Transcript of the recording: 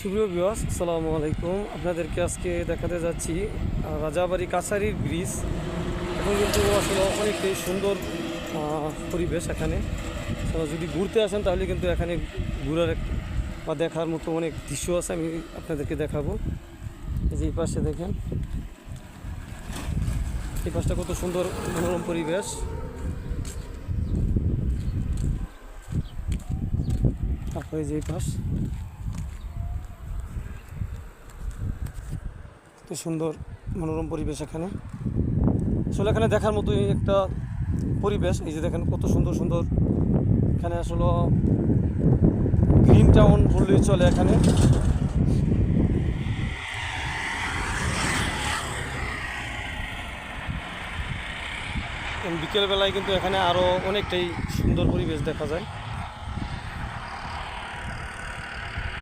সুপ্রিয় ভিউয়ার্স, আসসালামু আলাইকুম। আপনাদেরকে আজকে দেখাতে যাচ্ছি রাজাবাড়ি কাছারির ব্রিজ। এখন কিন্তু আসলে অনেকটাই সুন্দর পরিবেশ এখানে। যদি ঘুরতে আসেন তাহলে কিন্তু এখানে ঘুরার বা দেখার মতো অনেক দৃশ্য আছে, আমি আপনাদেরকে দেখাবো। এই যে এই পাশে দেখেন, এই পাশটা কত সুন্দর মনোরম পরিবেশ। তারপরে যে এই পাশ কত সুন্দর মনোরম পরিবেশ এখানে। আসলে এখানে দেখার মতোই একটা পরিবেশ। এই যে দেখেন কত সুন্দর সুন্দর এখানে, আসলে গ্রিন টাউন বললেই চলে এখানে। বিকেলবেলায় কিন্তু এখানে আরও অনেকটাই সুন্দর পরিবেশ দেখা যায়।